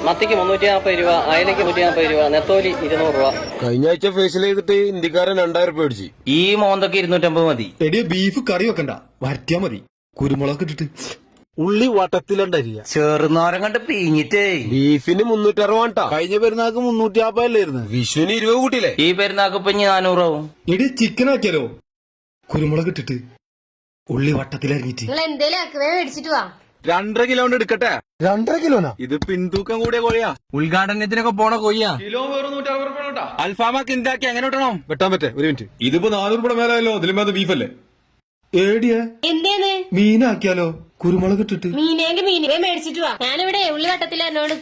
മത്തിക്ക് 340 രൂപ, അയലയ്ക്ക് 140 രൂപ, നെത്തോലി 200 രൂപ. കഴിഞ്ഞ ആഴ്ച ഫേഷ്യൽ ചെയ്തിട്ട് ഇന്ത്യക്കാരൻ 2000 രൂപ മേടിച്ചു. ഈ മോന്തൊക്കെ 250 മതി. എടിയ ബീഫ് കറി വെക്കണ്ട, വരട്ടിയാ മതി. കുരുമുളക് ഇട്ടിട്ട് ഉള്ളി വട്ടത്തിലണ്ടരിയ ചെറുനാരം കണ്ട് പിഴിഞ്ഞിട്ടേ. ബീഫിന് 360. കഴിഞ്ഞ പെരുന്നാൾക്ക് 350 വിഷുവിന് 20 കൂട്ടിയില്ലേ? ഈ പെരുന്നാക്ക് ഇപ്പൊ 400 ആവും. എടി ചിക്കൻ ആക്കിയാലോ? കുരുമുളക് ഇട്ടിട്ട് ഉള്ളി വട്ടത്തിലരിഞ്ഞിട്ട്. നിങ്ങൾ എന്തേലും ആക്കുവേ മേടിച്ചിട്ട് വാ. 2.5 കിലോ എടുക്കട്ടെ. 2.5 കിലോനാ? ഇത് പിന്തൂക്കം കൂടിയ കോഴിയാ, ഉദ്ഘാടനത്തിനൊക്കെ പോണ കോഴിയാ. കിലോ വേറെ 160 രൂപ. അൽഫാമാക്ക് എന്താക്കി അങ്ങനെ ഇട്ടണം? വെട്ടാൻ പറ്റേ? ഒരു മിനിറ്റ്. ഇതിപ്പോ 400 രൂപ മേലായല്ലോ. ഇതിലും അത് ബീഫല്ലേ? ഏടിയ എന്തേന്ന് മീനാക്കിയാലോ? കുരുമുളക് ഇട്ടിട്ട്. മീനേങ്കി മീനേ മേടിച്ചിട്ട് വാ. ഞാനിവിടെ ഉള്ളി വട്ടത്തിൽ എന്നോട്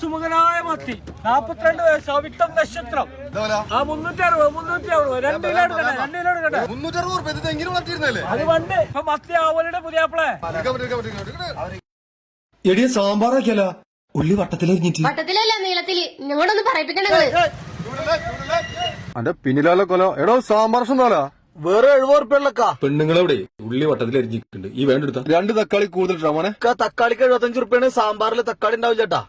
സുമുഖനായ മത്തി 42 വയസ്സ് അവിട്ടം നക്ഷത്രം 360 അത് പണ്ട് ഇപ്പൊ മത്തി ആവലിയുടെ പുതിയാപ്പിളെ. എടിയ സാമ്പാറാക്കിയാലോ? ഉള്ളി വട്ടത്തിലരിഞ്ഞിട്ട്. വട്ടത്തിലല്ല, നീളത്തില്. ഞങ്ങളൊന്ന് പറയിപ്പിക്കണത്. അന്റെ പിന്നിലാലോ കൊലോ. എടോ സാമ്പാർ വേറെ 70 റുപ്യള്ളക്കാ. പെണ്ണുങ്ങളെവിടെ ഉള്ളി വട്ടത്തിലരിഞ്ഞിട്ടുണ്ട്. ഈ വേണ്ടെടുത്ത 2 തക്കാളി കൂടുതൽ മോനെ. തക്കാളിക്ക് 75 റുപ്യാണ്. സാമ്പാറിൽ തക്കാളി ഉണ്ടാവില്ല ചേട്ടാ.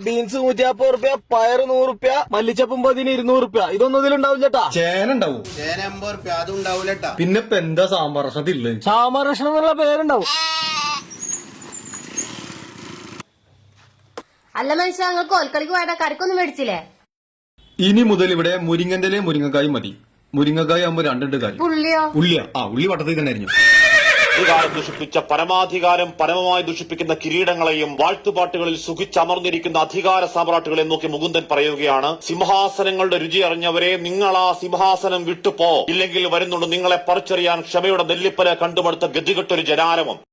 ബീൻസ് 150 റുപ്യ, പയറ് 100 റുപ്യ, മല്ലിച്ചപ്പും 200 റുപ്യ. ഇതൊന്നും ഇതിലുണ്ടാവും ചേട്ടാ. ചേന ഉണ്ടാവും. ചേന 80 റുപ്യ, അതും ഉണ്ടാവൂലട്ടാ. പിന്നെ ഇപ്പൊ എന്താ സാമ്പാർ ഭക്ഷണത്തില്ല? സാമ്പാർ ഭക്ഷണം എന്നുള്ള പേരുണ്ടാവും. അല്ല മനുഷ്യ, നിങ്ങൾ കോൽക്കളിക്ക് പോയതാ, കറിക്കൊന്നും മേടിച്ചില്ലേ? ഇനി മുതൽ ഇവിടെ മുരിങ്ങന്റെ മുരിങ്ങക്കായും മതി. മുരിങ്ങക്കായ ആകുമ്പോ 2 കാര്യം. പുള്ളിയോ? ഉള്ളിയാ? ഉള്ളി വട്ടത്തിൽ തന്നെ അരിഞ്ഞു. അധികാരം ദുഷിപ്പിച്ച പരമാധികാരം പരമമായി ദുഷിപ്പിക്കുന്ന കിരീടങ്ങളെയും വാഴ്ത്തുപാട്ടുകളിൽ സുഖിച്ചമർന്നിരിക്കുന്ന അധികാര സാമ്രാട്ടുകളെ നോക്കി മുകുന്ദൻ പറയുകയാണ്, സിംഹാസനങ്ങളുടെ രുചി അറിഞ്ഞവരെ, നിങ്ങൾ ആ സിംഹാസനം വിട്ടുപോ, ഇല്ലെങ്കിൽ വരുന്നുണ്ട് നിങ്ങളെ പറിച്ചെറിയാൻ ക്ഷമയുടെ നെല്ലിപ്പല കണ്ടുമടുത്ത ഗതികെട്ടൊരു ജനാരവം.